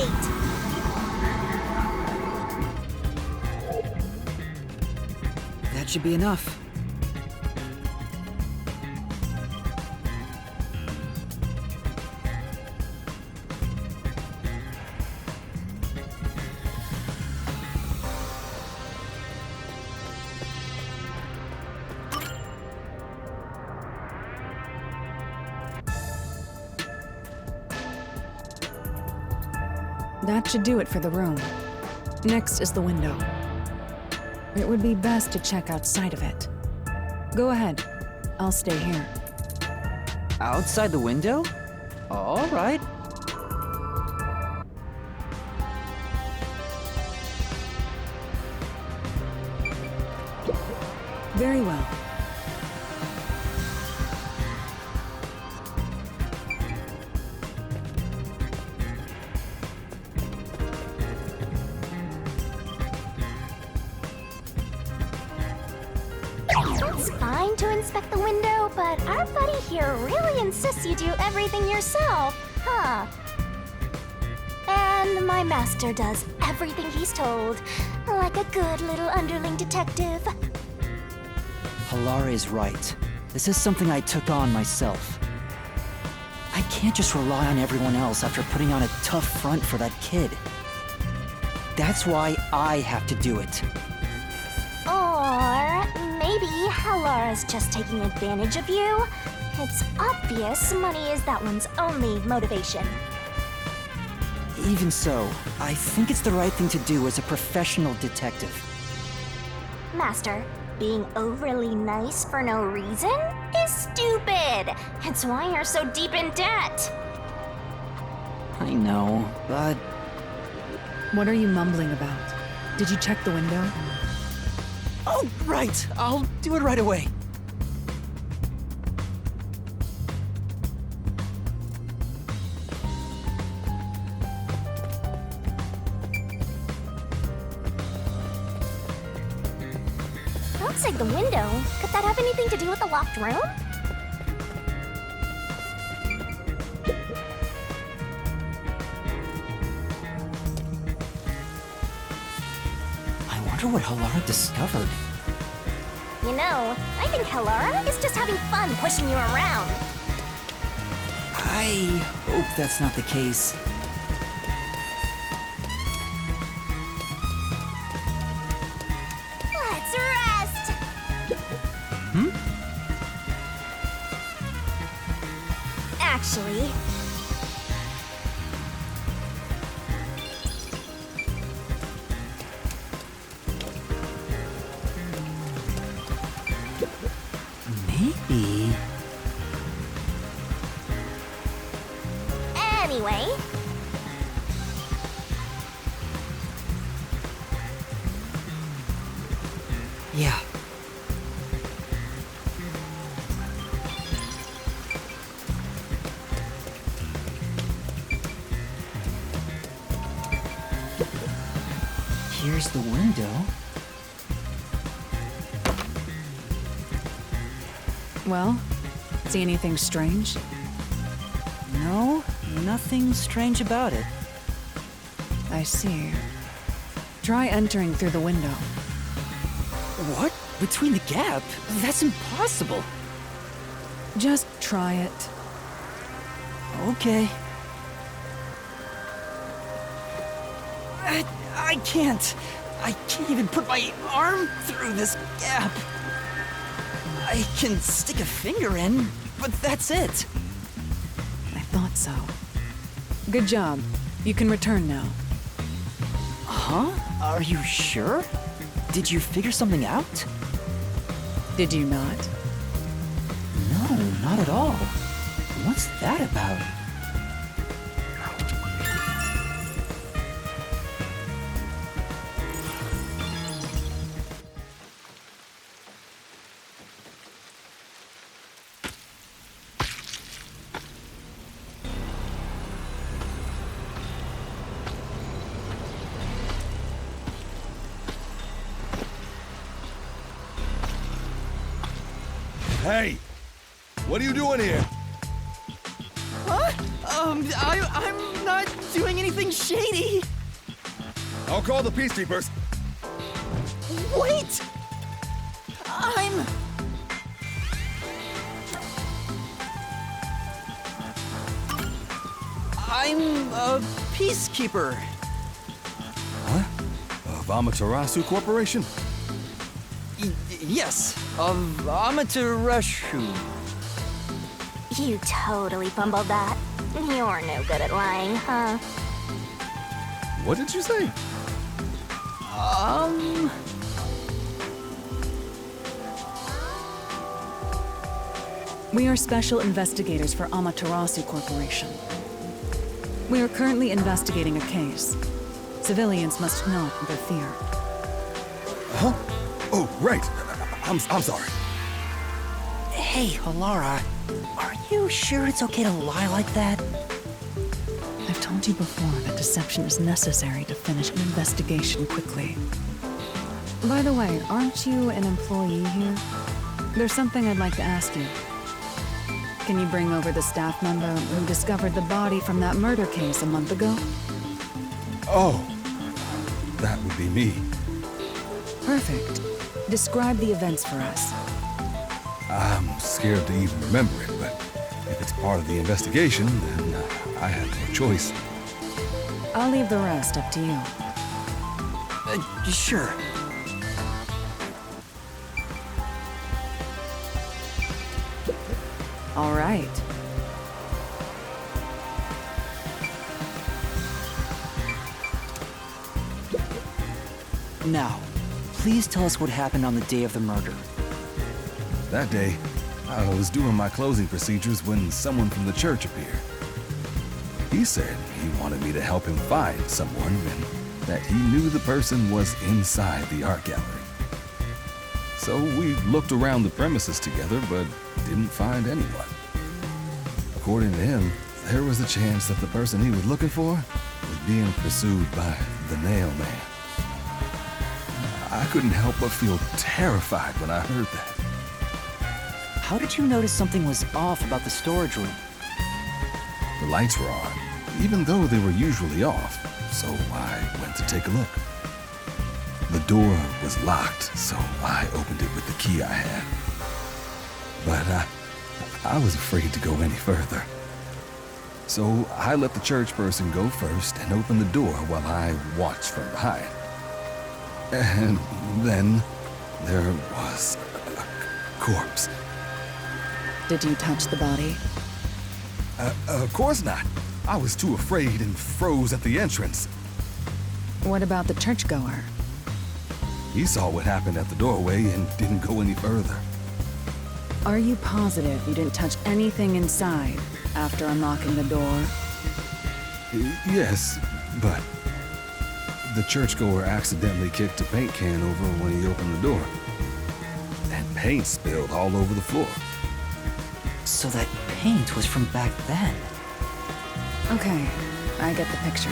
right! That should be enough. That should do it for the room. Next is the window. It would be best to check outside of it. Go ahead. I'll stay here. Outside the window? All right. Very well. It's fine to inspect the window, but our buddy here really insists you do everything yourself, huh? And my master does everything he's told, like a good little underling detective. Halara is right. This is something I took on myself. I can't just rely on everyone else after putting on a tough front for that kid. That's why I have to do it. Or maybe Halara's just taking advantage of you. It's obvious money is that one's only motivation. Even so, I think it's the right thing to do as a professional detective. Master, being overly nice for no reason is stupid. It's why you're so deep in debt. I know, but What are you mumbling about? Did you check the window? oh, right. I'll do it right away. Outside the window? Could that have anything to do with the locked room? I wonder what Halara discovered. You know, I think Halara is just having fun pushing you around. I hope that's not the case. Let's rest! Hmm? Actually, Maybe. anyway, Yeah. Here's the window. Well, see anything strange? No, nothing strange about it. I see. Try entering through the window. What? Between the gap? That's impossible. Just try it. Okay. I can't. I can't even put my arm through this gap. I can stick a finger in, but that's it. I thought so. Good job. You can return now. Huh? Are you sure? Did you figure something out? Did you not? No, not at all. What's that about? Hey! What are you doing here? Huh? I'm not doing anything shady. I'll call the peacekeepers. Wait! I'm a peacekeeper. Huh? Of Amaterasu Corporation? Yes, of Amaterasu. You totally fumbled that. You're no good at lying, huh? What did you say? We are special investigators for Amaterasu Corporation. We are currently investigating a case. Civilians must not interfere. Huh? Oh, right. I'm sorry. Hey, Halara, are you sure it's okay to lie like that? I've told you before that deception is necessary to finish an investigation quickly. By the way, aren't you an employee here? There's something I'd like to ask you. Can you bring over the staff member who discovered the body from that murder case a month ago? Oh, that would be me. Perfect. Describe the events for us. I'm scared to even remember it, but if it's part of the investigation, then I have no choice. I'll leave the rest up to you. Sure. All right. Now, please tell us what happened on the day of the murder. That day, I was doing my closing procedures when someone from the church appeared. He said he wanted me to help him find someone and that he knew the person was inside the art gallery. So we looked around the premises together, but didn't find anyone. According to him, there was a chance that the person he was looking for was being pursued by the Nail Man. I couldn't help but feel terrified when I heard that. How did you notice something was off about the storage room? The lights were on, even though they were usually off, so I went to take a look. The door was locked, so I opened it with the key I had. But I was afraid to go any further. So I let the church person go first and open the door while I watched from behind. And then there was a corpse. Did you touch the body? Of course not. I was too afraid and froze at the entrance. What about the churchgoer? He saw what happened at the doorway and didn't go any further. Are you positive you didn't touch anything inside after unlocking the door? Yes, but the churchgoer accidentally kicked a paint can over when he opened the door. And paint spilled all over the floor. So that paint was from back then. Okay, I get the picture.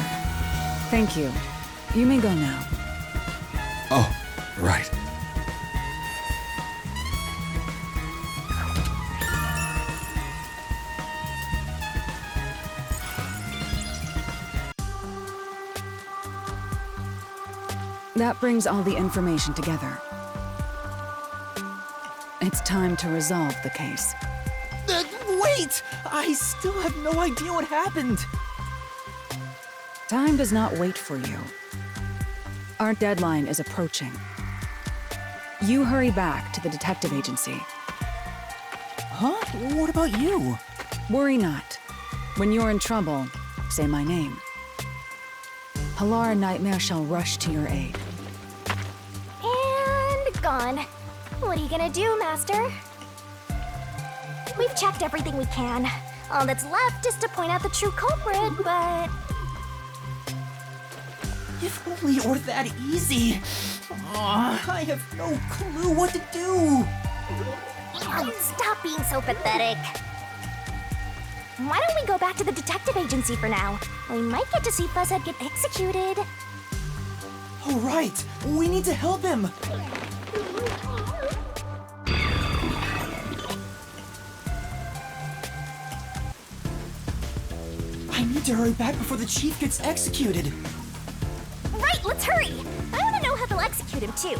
Thank you. You may go now. Oh, right. That brings all the information together. It's time to resolve the case. Wait! I still have no idea what happened. Time does not wait for you. Our deadline is approaching. You hurry back to the detective agency. Huh? What about you? Worry not. When you're in trouble, say my name. Halara Nightmare shall rush to your aid. And gone. What are you gonna do, Master? We've checked everything we can. All that's left is to point out the true culprit, but... If only it were that easy. I have no clue what to do. Stop being so pathetic. Why don't we go back to the detective agency for now? We might get to see Fuzzhead get executed. All right, we need to help him. I need need to hurry back before the chief gets executed. Right, let's hurry! I want to know how they'll execute him, too.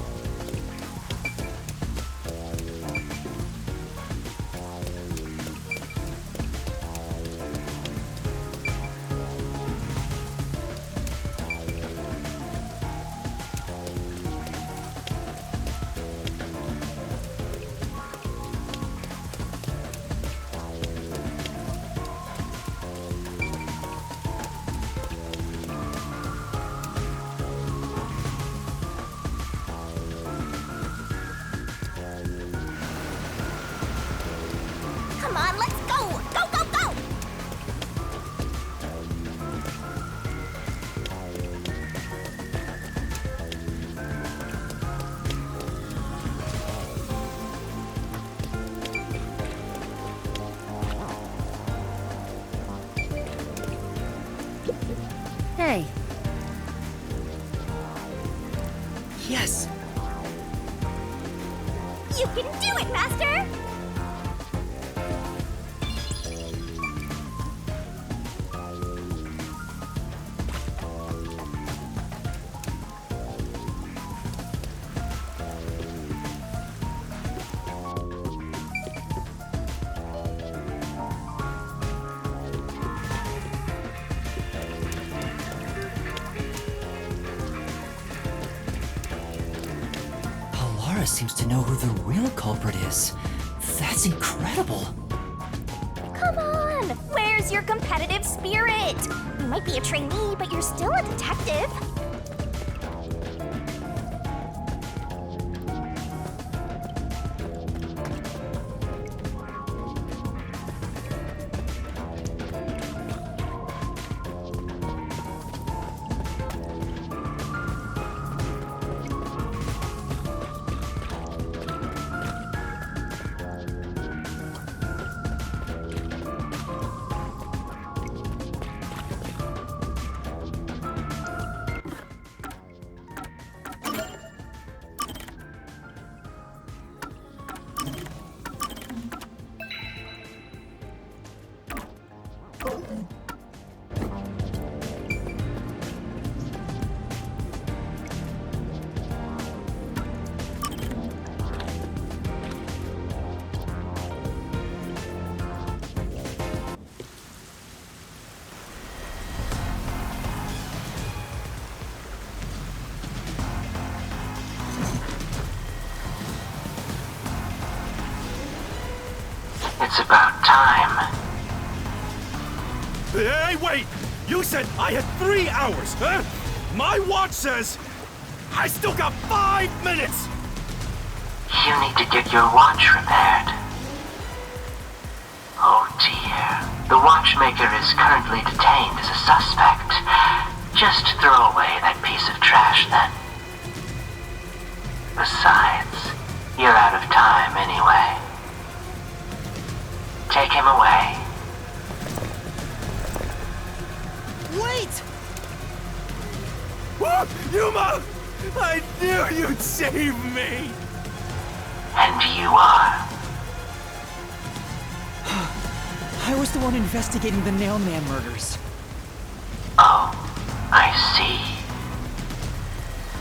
Come on, let's go! Go, go, go! Hey, Yes! You can do it, Master! Palara seems to know who the real culprit is. That's incredible. Come on! Where's your competitive spirit? You might be a trainee, but you're still a detective. It's about time. Hey, wait! You said I had 3 hours, huh? My watch says I still got 5 minutes! You need to get your watch repaired. Oh dear. The watchmaker is currently detained as a suspect. Just throw away that piece of trash then. Besides, you're out of time anyway. Take him away. Wait! Whoa, Yuma! I knew you'd save me! And you are. I was the one investigating the Nailman murders. Oh, I see.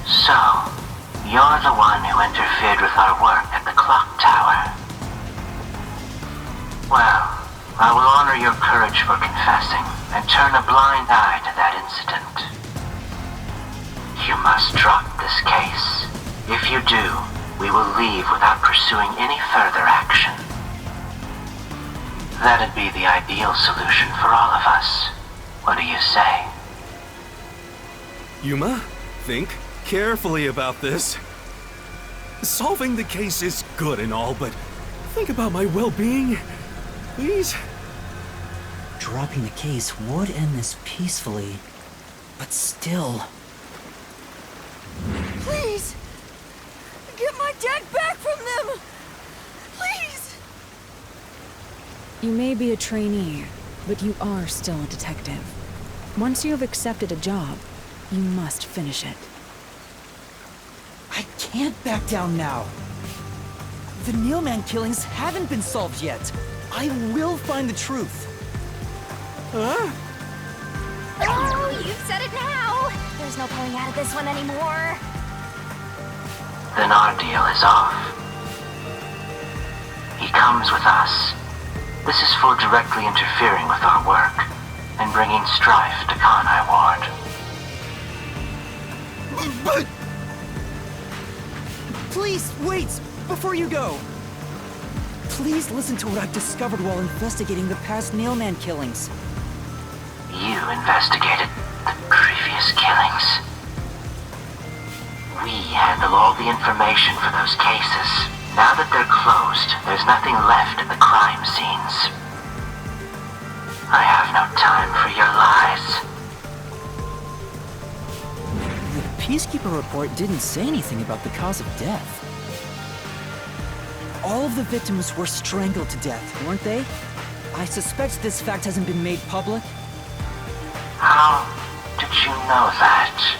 So, you're the one who interfered with our work at the clock tower. Well, I will honor your courage for confessing and turn a blind eye to that incident. You must drop this case. If you do, we will leave without pursuing any further action. That'd be the ideal solution for all of us. What do you say? Yuma, think carefully about this. Solving the case is good and all, but think about my well-being. Please? Dropping the case would end this peacefully, but still. please! Get my dad back from them! Please! You may be a trainee, but you are still a detective. Once you have accepted a job, you must finish it. I can't back down now. The Nailman killings haven't been solved yet. I will find the truth. Huh? said it now! There's no pulling out of this one anymore. Then our deal is off. He comes with us. This is for directly interfering with our work and bringing strife to Kanai Ward. But... Please, wait! Before you go! Please listen to what I've discovered while investigating the past Nailman killings. You investigated the previous killings. We handle all the information for those cases. Now that they're closed, there's nothing left at the crime scenes. I have no time for your lies. The Peacekeeper report didn't say anything about the cause of death. All of the victims were strangled to death, weren't they? I suspect this fact hasn't been made public. How did you know that?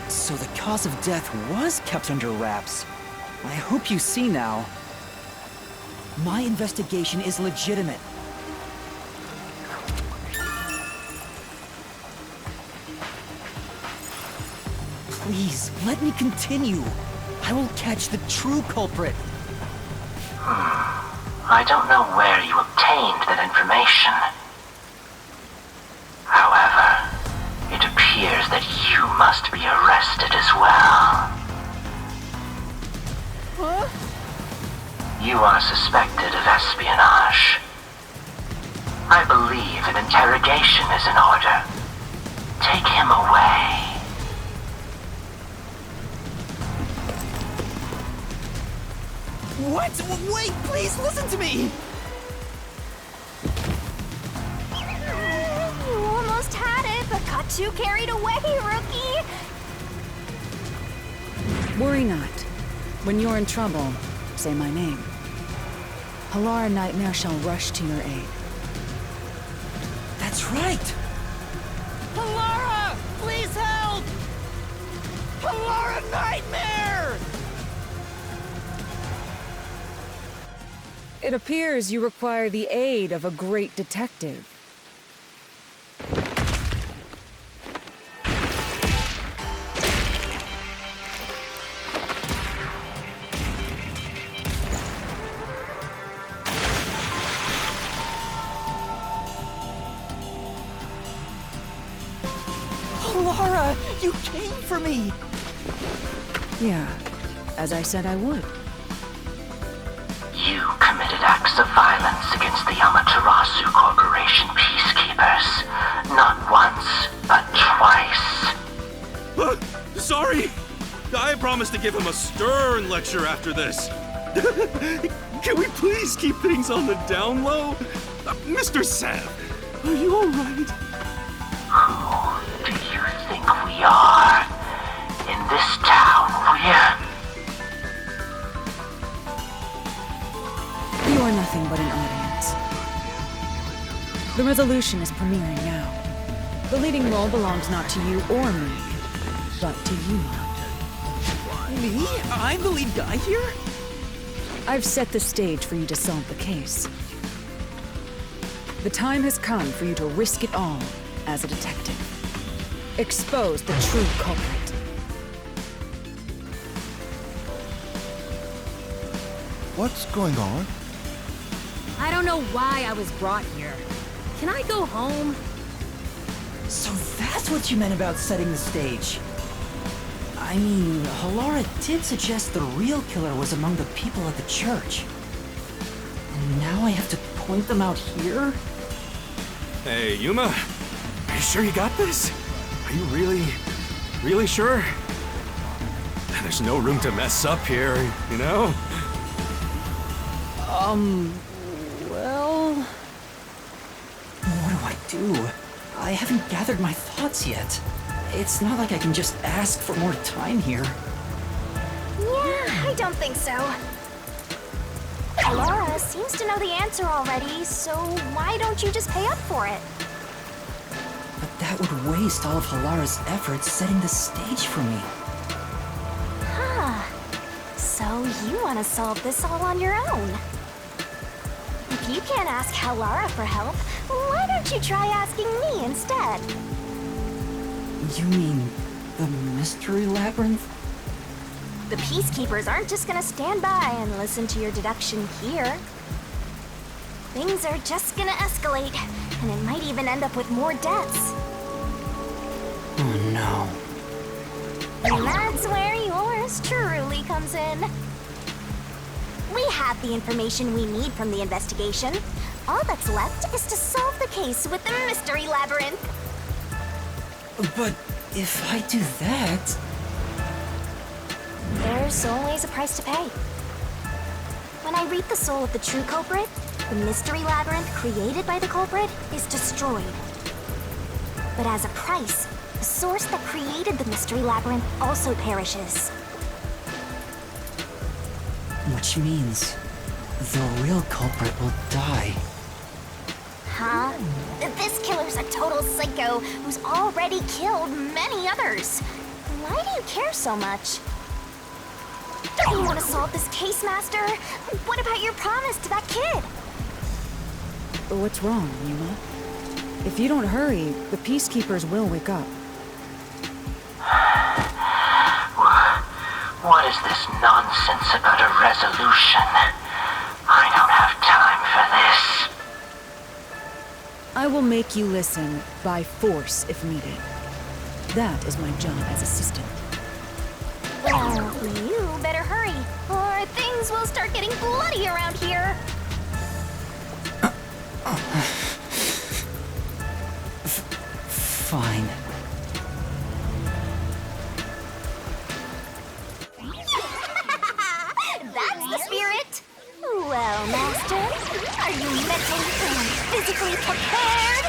So the cause of death was kept under wraps. I hope you see now. My investigation is legitimate. Please, let me continue. I will catch the true culprit. I don't know where you obtained that information. However, it appears that you must be arrested as well. Huh? You are suspected of espionage. I believe an interrogation is in order. Take him away. What? Wait, please listen to me! You almost had it, but got too carried away, rookie! Worry not. When you're in trouble, say my name. Halara Nightmare shall rush to your aid. That's right! Halara! Please help! Halara Nightmare! It appears you require the aid of a great detective. Halara, you came for me! Yeah, as I said I would. You committed acts of violence against the Amaterasu Corporation peacekeepers. Not once, but twice. Sorry! I promised to give him a stern lecture after this. Can we please keep things on the down low? Mr. Sam, are you alright? Who do you think we are? In this town, You are nothing but an audience. The resolution is premiering now. The leading role belongs not to you or me, but to you. Me? I'm the lead guy here? I've set the stage for you to solve the case. The time has come for you to risk it all as a detective. Expose the true culprit. What's going on? I don't know why I was brought here. Can I go home? So that's what you meant about setting the stage. I mean, Halara did suggest the real killer was among the people at the church. And now I have to point them out here? Hey, Yuma, are you sure you got this? Are you really sure? There's no room to mess up here, you know? Well... What do I do? I haven't gathered my thoughts yet. It's not like I can just ask for more time here. Yeah, I don't think so. Laura seems to know the answer already, so why don't you just pay up for it? But that would waste all of Halara's efforts setting the stage for me. Huh. So you want to solve this all on your own? If you can't ask Lara for help, why don't you try asking me instead? You mean the mystery labyrinth? The Peacekeepers aren't just gonna stand by and listen to your deduction here. Things are just gonna escalate, and it might even end up with more deaths. Oh no. And that's where yours truly comes in. We have the information we need from the investigation. All that's left is to solve the case with the mystery labyrinth. But if I do that... There's always a price to pay. When I reap the soul of the true culprit, the mystery labyrinth created by the culprit is destroyed. But as a price, the source that created the mystery labyrinth also perishes. Which means the real culprit will die. Huh? This killer's a total psycho who's already killed many others. Why do you care so much? Don't you want to solve this case, Master? What about your promise to that kid? What's wrong, Yuma? If you don't hurry, the Peacekeepers will wake up. What is this nonsense about a resolution? I don't have time for this. I will make you listen by force if needed. That is my job as assistant. Well, you better hurry, or things will start getting bloody around here. Fine. That's the spirit! Well, Master, are you mentally and physically prepared?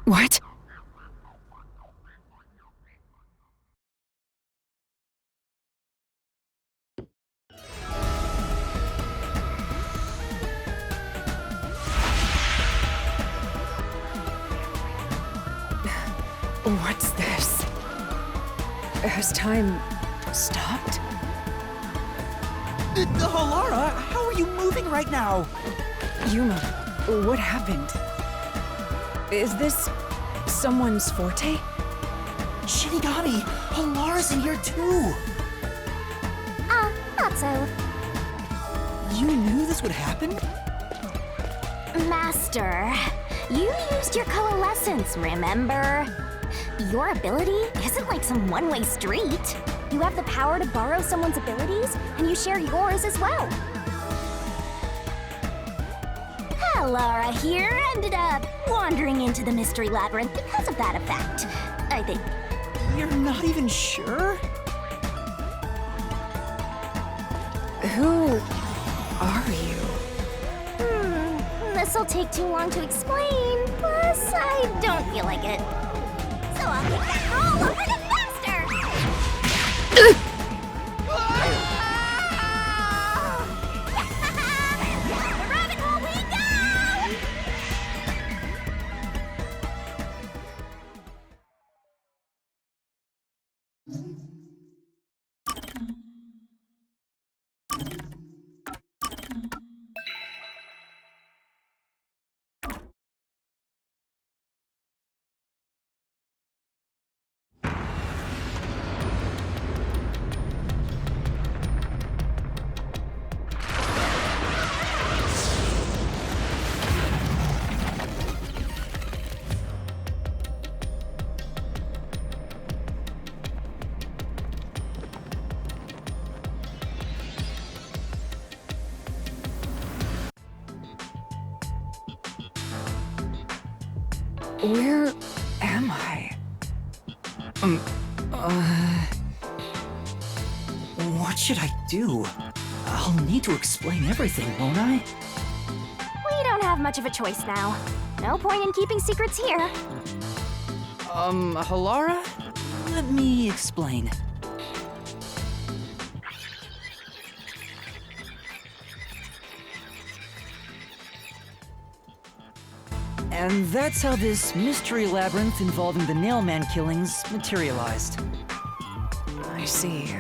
What? What's this? Has time stopped? Lara, how are you moving right now? Yuma, what happened? Is this someone's forte? Shinigami, Lara's in here too. Not so. You knew this would happen? Master, you used your coalescence, remember? Your ability isn't like some one-way street. You have the power to borrow someone's abilities, and you share yours as well. Lara here ended up wandering into the mystery labyrinth because of that effect, I think. You're not even sure? Who are you? This'll take too long to explain, plus I don't feel like it. So I'll kick that roll over to Master! Rabbit hole we go! Where am I? What should I do? I'll need to explain everything, won't I? We don't have much of a choice now. No point in keeping secrets here. Halara? Let me explain. And that's how this mystery labyrinth involving the Nailman killings materialized. I see.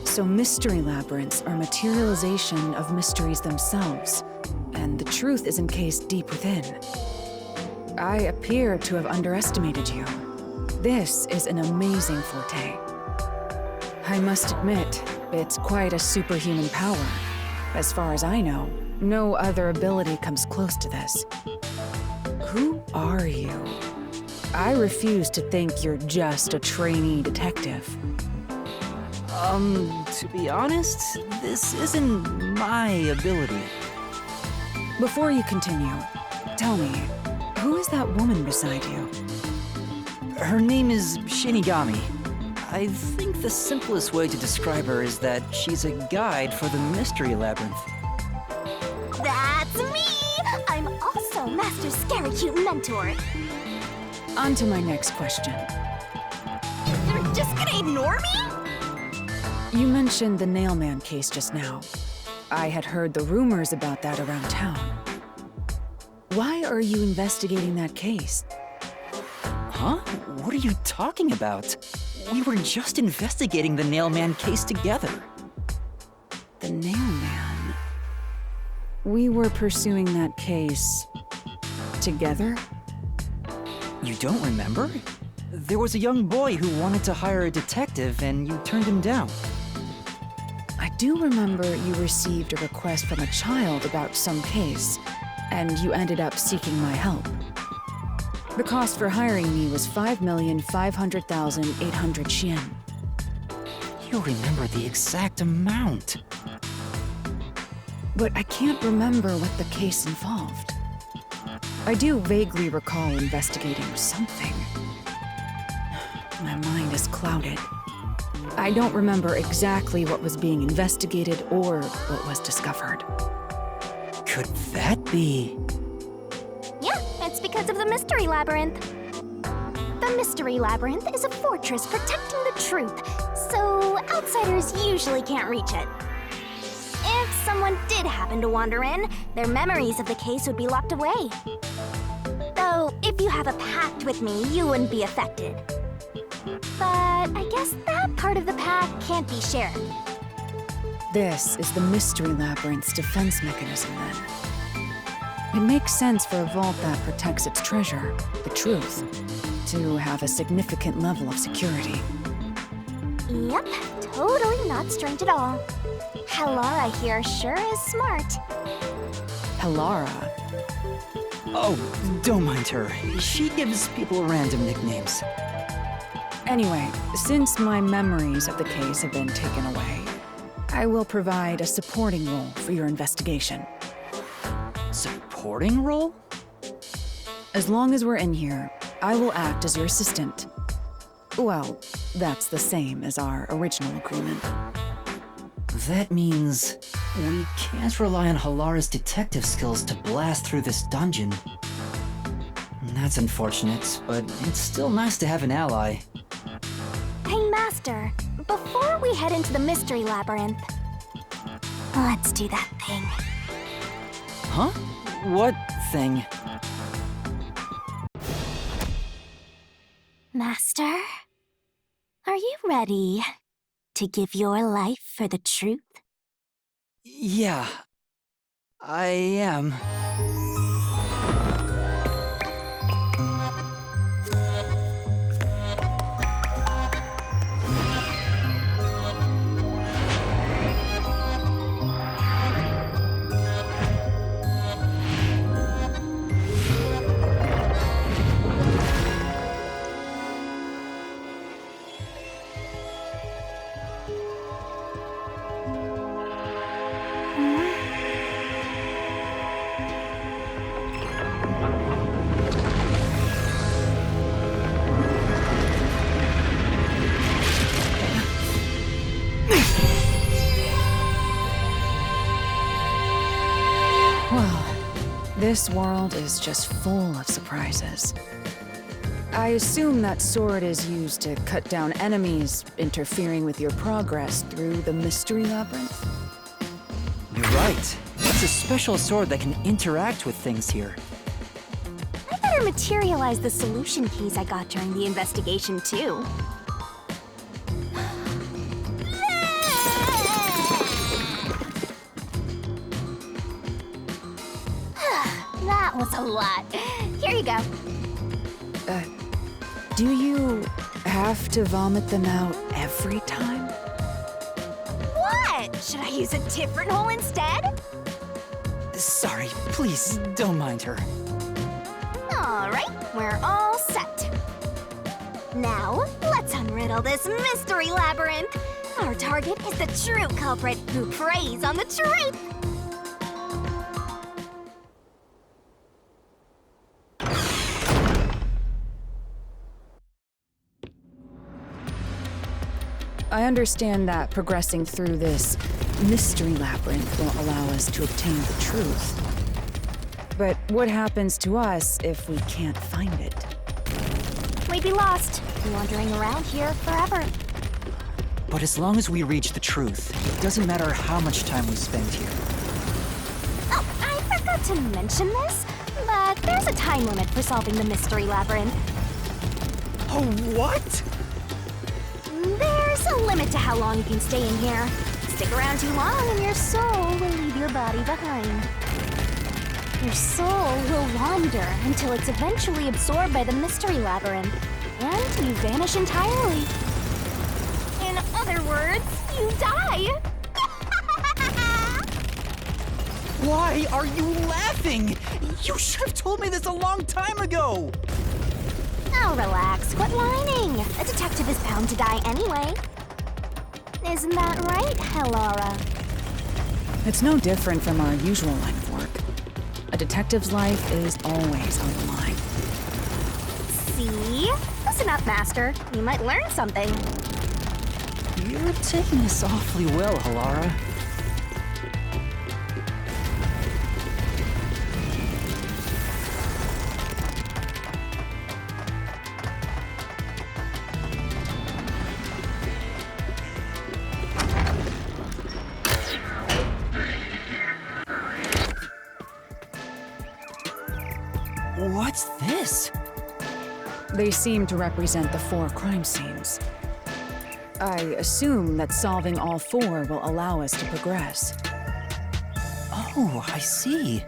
So mystery labyrinths are materialization of mysteries themselves, and the truth is encased deep within. I appear to have underestimated you. This is an amazing forte. I must admit, it's quite a superhuman power. As far as I know, no other ability comes close to this. Who are you? I refuse to think you're just a trainee detective. To be honest, this isn't my ability. Before you continue, tell me, who is that woman beside you? Her name is Shinigami. I think the simplest way to describe her is that she's a guide for the Mystery Labyrinth. That's me! I'm also Master Scary Cute Mentor. On to my next question. You're just gonna ignore me? You mentioned the Nailman case just now. I had heard the rumors about that around town. Why are you investigating that case? Huh? What are you talking about? We were just investigating the Nailman case together. The Nailman? We were pursuing that case together? You don't remember? There was a young boy who wanted to hire a detective and you turned him down. I do remember you received a request from a child about some case, and you ended up seeking my help. The cost for hiring me was 5,500,800 Yen. You remember the exact amount. But I can't remember what the case involved. I do vaguely recall investigating something. My mind is clouded. I don't remember exactly what was being investigated or what was discovered. Could that be? Yeah, it's because of the Mystery Labyrinth. The Mystery Labyrinth is a fortress protecting the truth, so outsiders usually can't reach it. If someone did happen to wander in, their memories of the case would be locked away. Though, if you have a pact with me, you wouldn't be affected. But I guess that part of the pact can't be shared. This is the Mystery Labyrinth's defense mechanism, then. It makes sense for a vault that protects its treasure, the truth, to have a significant level of security. Yep, totally not strange at all. Halara here sure is smart. Halara. Oh, don't mind her. She gives people random nicknames. Anyway, since my memories of the case have been taken away, I will provide a supporting role for your investigation. Supporting role? As long as we're in here, I will act as your assistant. Well, that's the same as our original agreement. That means we can't rely on Halara's detective skills to blast through this dungeon. That's unfortunate, but it's still nice to have an ally. Hey, Master, before we head into the Mystery Labyrinth, let's do that thing. Huh? What thing? Master, are you ready to give your life for the truth? Yeah, I am. This world is just full of surprises. I assume that sword is used to cut down enemies interfering with your progress through the Mystery Labyrinth? You're right. It's a special sword that can interact with things here. I better materialize the solution keys I got during the investigation, too. That was a lot. Here you go. Do you have to vomit them out every time? What? Should I use a different hole instead? Sorry, please don't mind her. All right, we're all set. Now, let's unriddle this mystery labyrinth. Our target is the true culprit who preys on the truth. I understand that progressing through this mystery labyrinth will allow us to obtain the truth. But what happens to us if we can't find it? We'd be lost, wandering around here forever. But as long as we reach the truth, it doesn't matter how much time we spend here. Oh, I forgot to mention this, but there's a time limit for solving the mystery labyrinth. Oh, what? There's a limit to how long you can stay in here. Stick around too long and your soul will leave your body behind. Your soul will wander until it's eventually absorbed by the mystery labyrinth, and you vanish entirely. In other words, you die. Why are you laughing? You should have told me this a long time ago! Now relax, quit whining. A detective is bound to die anyway. Isn't that right, Hellara? It's no different from our usual line of work. A detective's life is always on the line. See? Listen up, Master. You might learn something. You're taking this awfully well, Hellara. What's this? They seem to represent the 4 crime scenes. I assume that solving all 4 will allow us to progress. Oh, I see.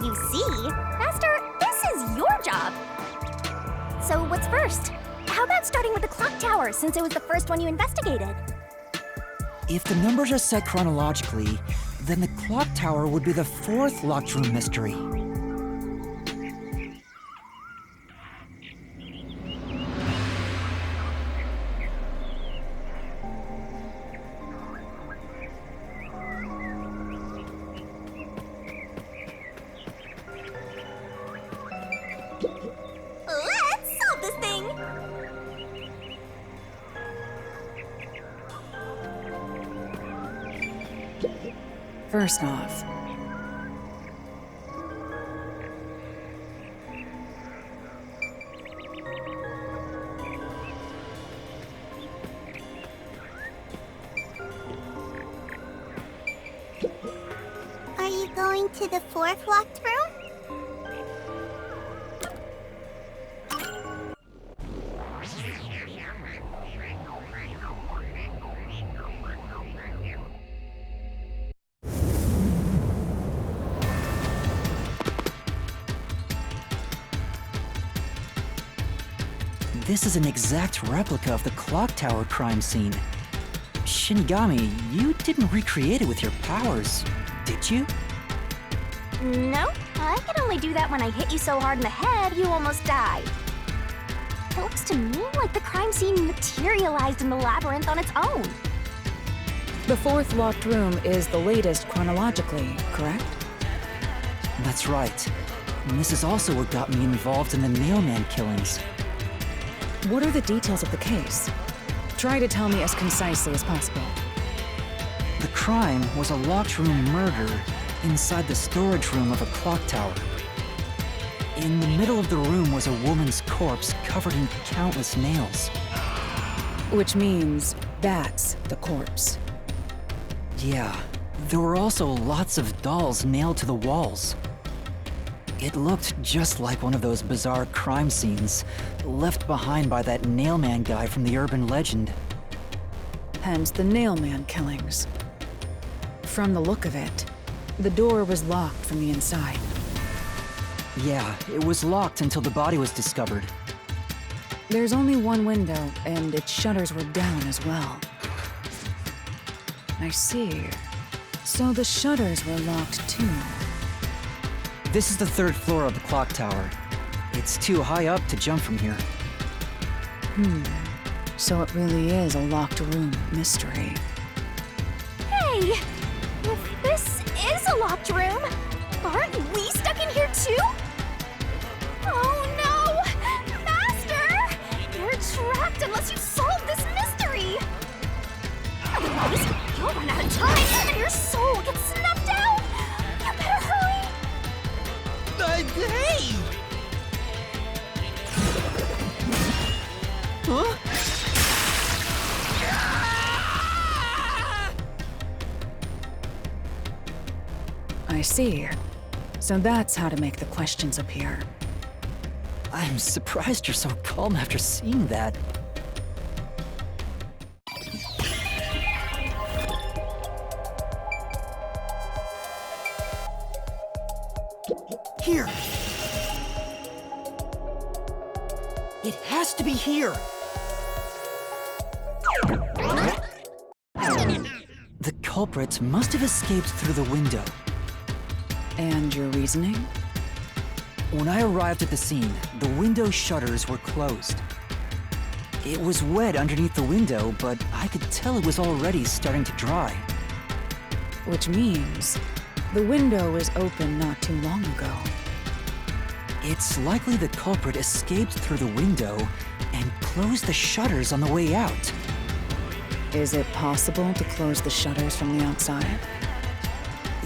You see? Master, this is your job. So what's first? How about starting with the clock tower, since it was the first one you investigated? If the numbers are set chronologically, then the clock tower would be the 4th locked room mystery. Let's solve this thing! First off, Are you going to the 4th locked room? This is an exact replica of the clock tower crime scene. Shinigami, you didn't recreate it with your powers, did you? No, I can only do that when I hit you so hard in the head you almost died. It looks to me like the crime scene materialized in the labyrinth on its own. the 4th locked room is the latest chronologically, correct? That's right. And this is also what got me involved in the mailman killings. What are the details of the case? Try to tell me as concisely as possible. The crime was a locked room murder inside the storage room of a clock tower. In the middle of the room was a woman's corpse covered in countless nails. Which means that's the corpse. Yeah, there were also lots of dolls nailed to the walls. It looked just like one of those bizarre crime scenes left behind by that Nailman guy from the urban legend. Hence the Nailman killings. From the look of it, the door was locked from the inside. Yeah, it was locked until the body was discovered. There's only one window, and its shutters were down as well. I see. So the shutters were locked too. This is the 3rd floor of the clock tower. It's too high up to jump from here. So it really is a locked room mystery. Hey! If this is a locked room, aren't we stuck in here too? Oh no! Master! You're trapped unless you solve this mystery! Otherwise, you'll run out of time and your soul gets snuffed out! You better hurry! Hey! Huh? I see. So that's how to make the questions appear. I'm surprised you're so calm after seeing that. Here! It has to be here! The culprit must have escaped through the window. And your reasoning? When I arrived at the scene, the window shutters were closed. It was wet underneath the window, but I could tell it was already starting to dry. Which means the window was open not too long ago. It's likely the culprit escaped through the window and closed the shutters on the way out. Is it possible to close the shutters from the outside?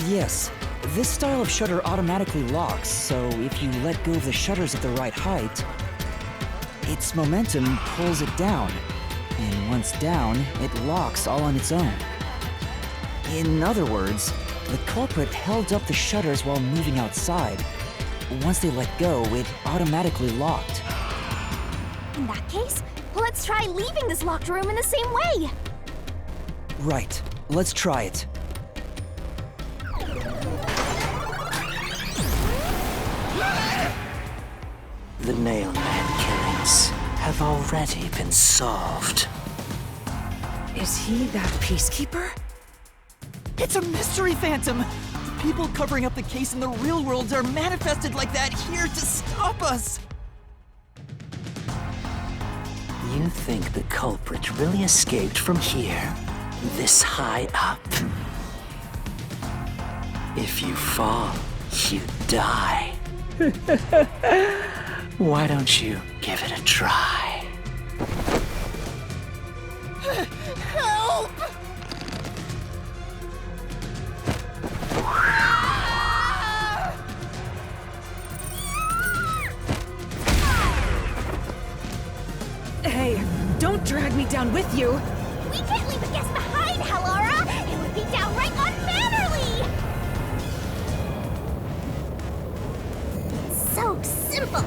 Yes, this style of shutter automatically locks, so if you let go of the shutters at the right height, its momentum pulls it down, and once down, it locks all on its own. In other words, the culprit held up the shutters while moving outside. Once they let go, it automatically locked. In that case, let's try leaving this locked room in the same way! Right, let's try it. The Nailman killings have already been solved. Is he that peacekeeper? It's a mystery phantom! The people covering up the case in the real world are manifested like that here to stop us! You think the culprit really escaped from here? This high up? If you fall, you die. Why don't you give it a try? Help! Hey, don't drag me down with you! We can't leave a guest behind, Hallara! It would be downright unmannerly! So simple!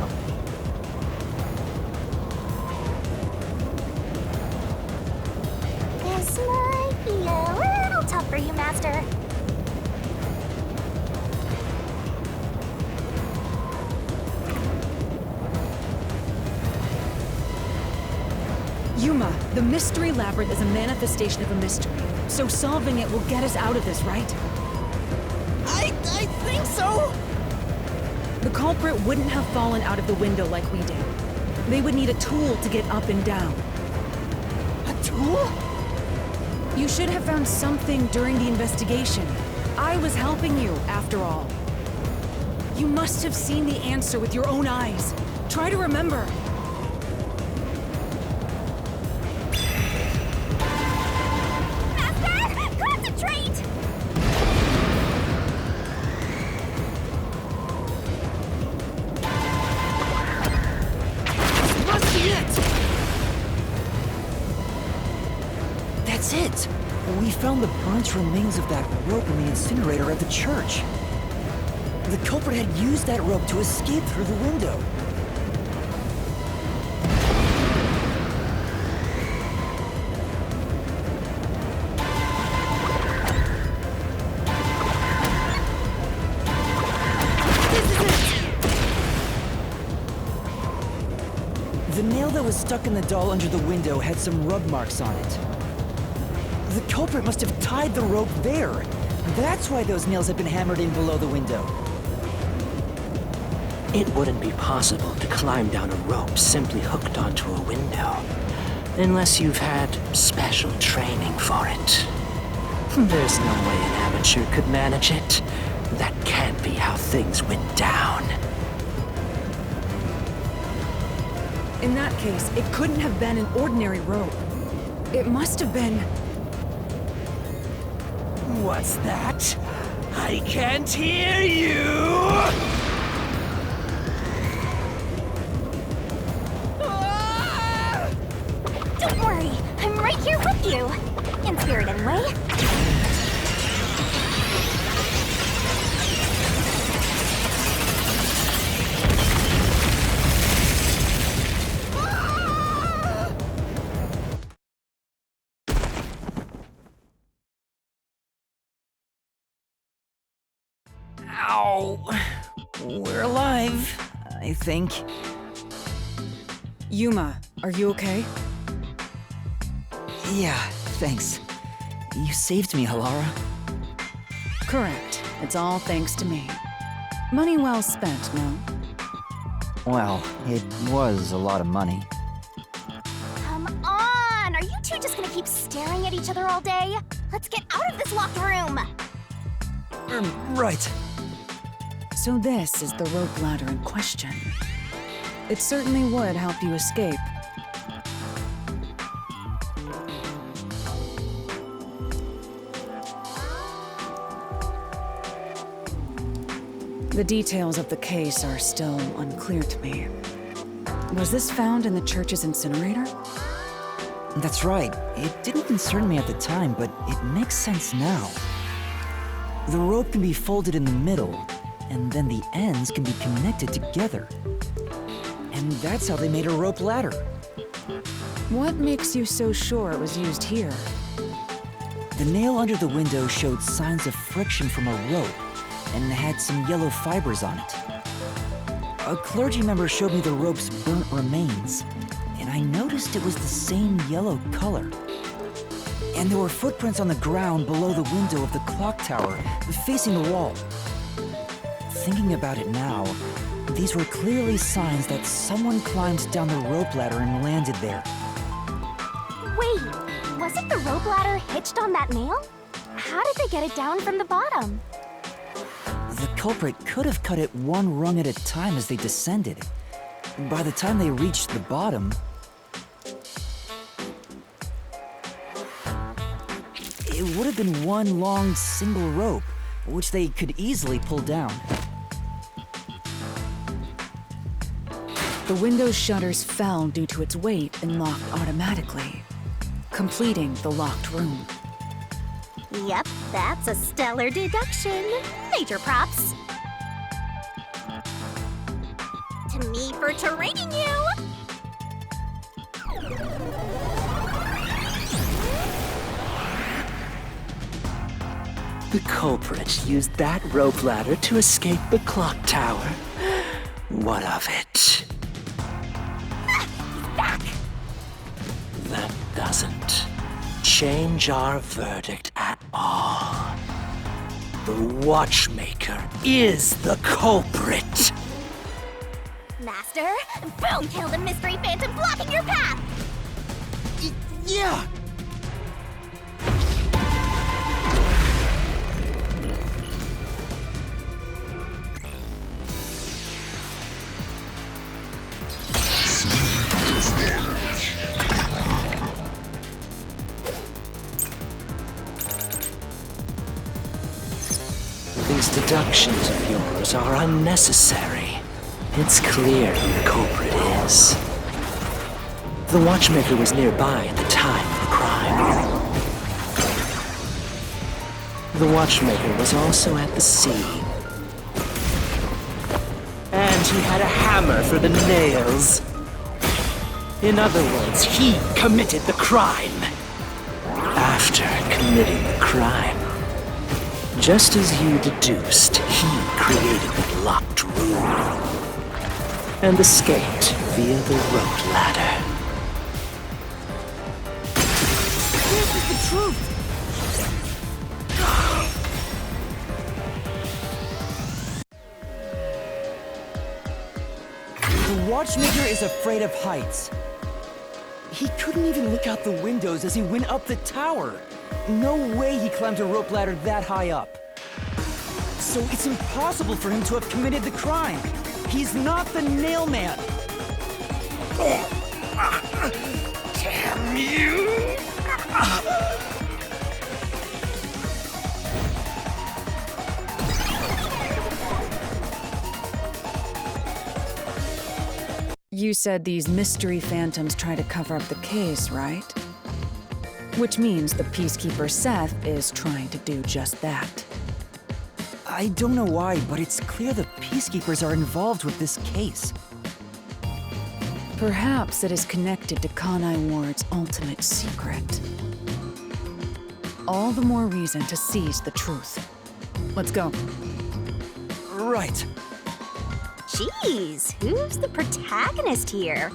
This might be a little tough for you, Master. Yuma, the mystery labyrinth is a manifestation of a mystery. So solving it will get us out of this, right? I think so! The culprit wouldn't have fallen out of the window like we did. They would need a tool to get up and down. A tool? You should have found something during the investigation. I was helping you, after all. You must have seen the answer with your own eyes. Try to remember. Master, concentrate! That's it! We found the burnt remains of that rope in the incinerator at the church. The culprit had used that rope to escape through the window. The nail that was stuck in the doll under the window had some rub marks on it. The culprit must have tied the rope there. That's why those nails had been hammered in below the window. It wouldn't be possible to climb down a rope simply hooked onto a window, unless you've had special training for it. There's no way an amateur could manage it. That can't be how things went down. In that case, it couldn't have been an ordinary rope. It must have been... What's that? I can't hear you! Don't worry, I'm right here with you. In spirit, anyway. Ow! We're alive, I think. Yuma, are you okay? Yeah, thanks. You saved me, Halara. Correct. It's all thanks to me. Money well spent, no? Well, it was a lot of money. Come on! Are you two just gonna keep staring at each other all day? Let's get out of this locked room! Right. So this is the rope ladder in question. It certainly would help you escape. The details of the case are still unclear to me. Was this found in the church's incinerator? That's right. It didn't concern me at the time, but it makes sense now. The rope can be folded in the middle, and then the ends can be connected together. And that's how they made a rope ladder. What makes you so sure it was used here? The nail under the window showed signs of friction from a rope, and had some yellow fibers on it. A clergy member showed me the rope's burnt remains, and I noticed it was the same yellow color. And there were footprints on the ground below the window of the clock tower, facing the wall. Thinking about it now, these were clearly signs that someone climbed down the rope ladder and landed there. Wait, wasn't the rope ladder hitched on that nail? How did they get it down from the bottom? The culprit could have cut it one rung at a time as they descended. By the time they reached the bottom, it would have been one long single rope, which they could easily pull down. The window's shutters fell due to its weight and locked automatically, completing the locked room. Yep, that's a stellar deduction. Major props. To me for training you! The culprit used that rope ladder to escape the clock tower. What of it? He's back! That doesn't change our verdict at all. The watchmaker is the culprit. Master, boom! Kill the mystery phantom blocking your path! Yeah! These deductions of yours are unnecessary. It's clear who the culprit is. The watchmaker was nearby at the time of the crime. The watchmaker was also at the scene. And he had a hammer for the nails. In other words, he committed the crime. After committing the crime, just as you deduced, he created the locked room and escaped via the rope ladder. This is the truth! The watchmaker is afraid of heights. He couldn't even look out the windows as he went up the tower. No way he climbed a rope ladder that high up. So it's impossible for him to have committed the crime. He's not the nail man. Damn you! You said these mystery phantoms try to cover up the case, right? Which means the Peacekeeper Seth is trying to do just that. I don't know why, but it's clear the Peacekeepers are involved with this case. Perhaps it is connected to Kanai Ward's ultimate secret. All the more reason to seize the truth. Let's go. Right. Jeez, who's the protagonist here?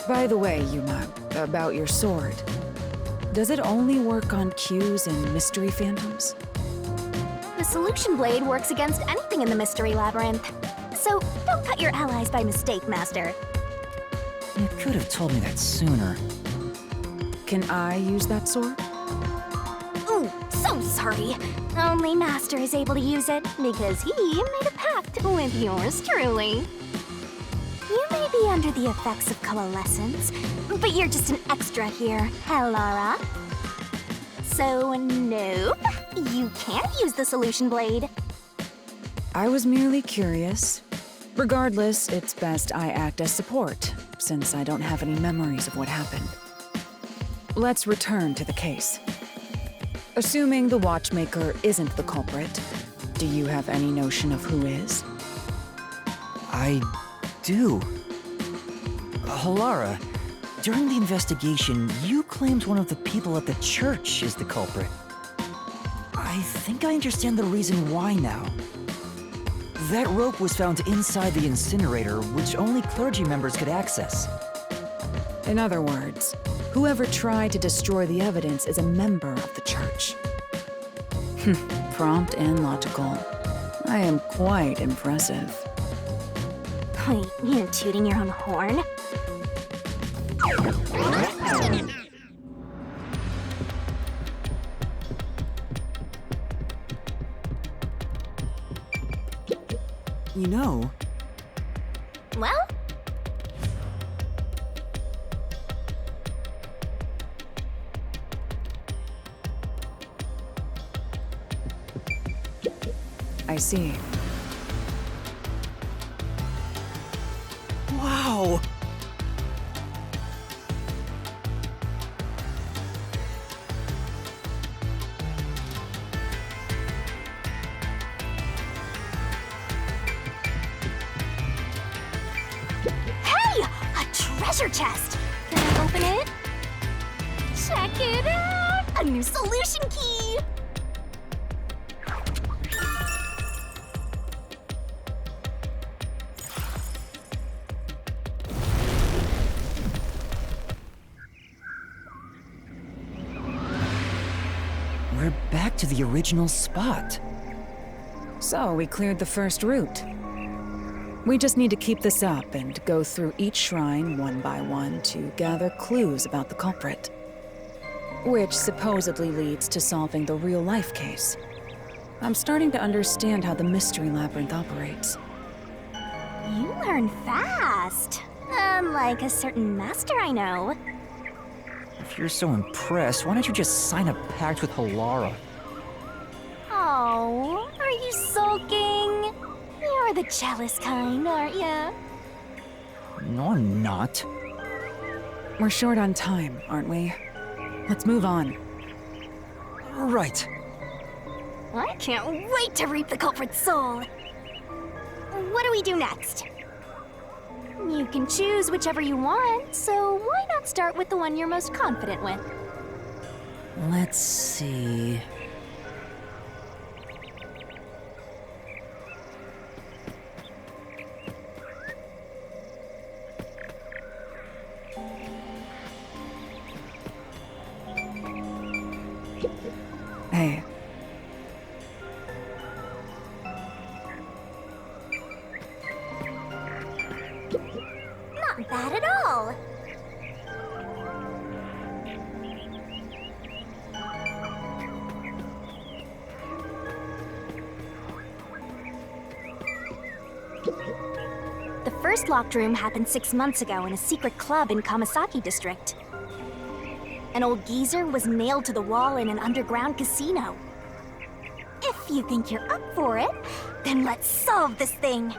By the way, Yuma, about your sword. Does it only work on cues and mystery phantoms? The solution blade works against anything in the Mystery Labyrinth. So don't cut your allies by mistake, Master. You could have told me that sooner. Can I use that sword? Ooh, so sorry. Only Master is able to use it because he made a pact with yours truly. You may be under the effects of coalescence, but you're just an extra here, Elara. So, nope, you can't use the solution blade. I was merely curious. Regardless, it's best I act as support, since I don't have any memories of what happened. Let's return to the case. Assuming the watchmaker isn't the culprit, do you have any notion of who is? I do. Halara, during the investigation, you claimed one of the people at the church is the culprit. I think I understand the reason why now. That rope was found inside the incinerator, which only clergy members could access. In other words, whoever tried to destroy the evidence is a member of the church. Prompt and logical. I am quite impressive. Wait, you're tooting your own horn? You know... Well? I see. Wow! Hey! A treasure chest! Can I open it? Check it out! A new solution key! We're back to the original spot. So, we cleared the first route. We just need to keep this up and go through each shrine one by one to gather clues about the culprit. Which supposedly leads to solving the real-life case. I'm starting to understand how the Mystery Labyrinth operates. You learn fast. Unlike a certain master I know. If you're so impressed, why don't you just sign a pact with Halara? Oh, are you sulking? You're the jealous kind, aren't ya? No, I'm not. We're short on time, aren't we? Let's move on. Right. I can't wait to reap the culprit's soul. What do we do next? You can choose whichever you want, so why not start with the one you're most confident with? Let's see... Hey. Not bad at all. The first locked room happened 6 months ago in a secret club in Kamasaki district. An old geezer was nailed to the wall in an underground casino. If you think you're up for it, then let's solve this thing.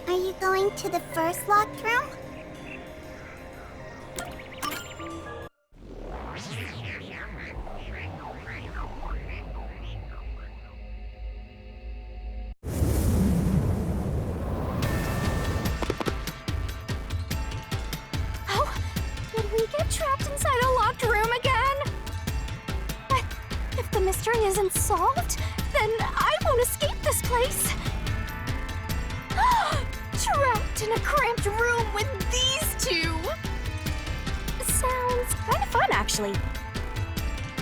Are you going to the first locked room? Oh, did we get trapped inside a locked room again? But if the mystery isn't solved, then I won't escape this place. Trapped in a cramped room with these two. Sounds kind of fun, actually.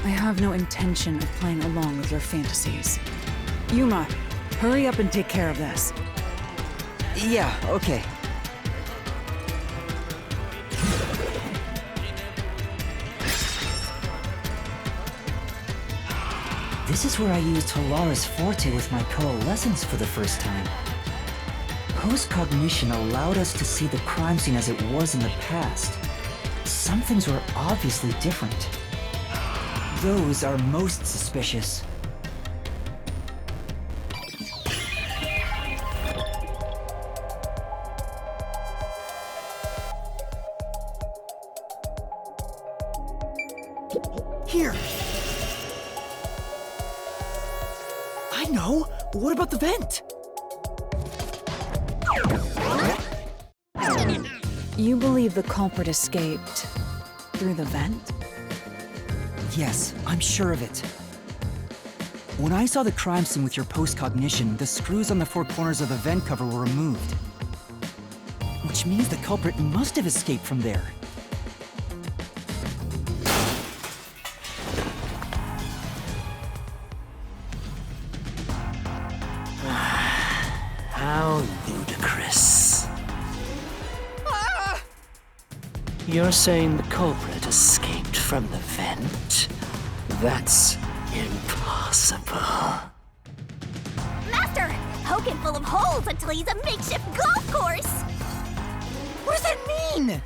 I have no intention of playing along with your fantasies. Yuma, hurry up and take care of this. Yeah, okay. This is where I used Halara's forte with my coalescence for the first time. Post-cognition allowed us to see the crime scene as it was in the past. Some things were obviously different. Those are most suspicious. Here! I know! What about the vent? You believe the culprit escaped through the vent? Yes, I'm sure of it. When I saw the crime scene with your post-cognition, the screws on the four corners of the vent cover were removed. Which means the culprit must have escaped from there. How ludicrous. You're saying the culprit escaped from the vent? That's impossible. Master, poke him full of holes until he's a makeshift golf course. What does that mean?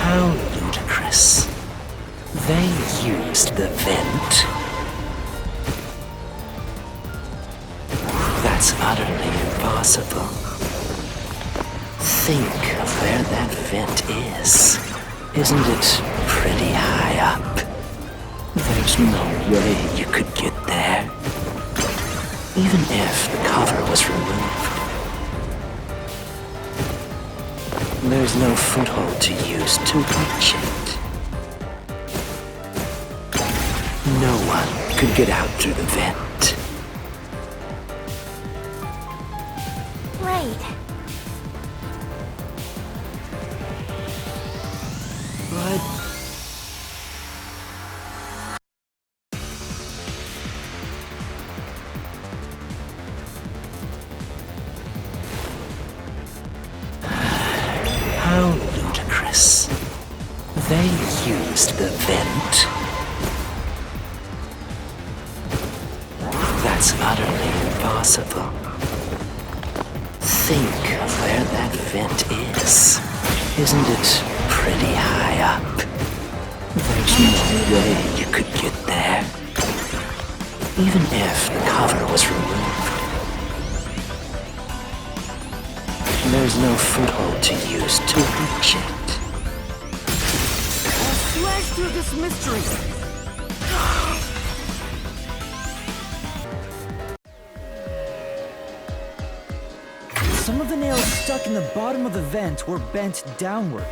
How ludicrous. They used the vent. That's utterly impossible. Think of where that vent is. Isn't it pretty high up? There's no way you could get there. Even if the cover was removed. There's no foothold to use to reach it. No one could get out through the vent. Right. But... How ludicrous. They used the vent. utterly impossible. Think of where that vent is. Isn't it pretty high up? There's no way you could get there. Even if the cover was removed. There's no foothold to use to reach it. I'll slash through this mystery! Some of the nails stuck in the bottom of the vent were bent downward.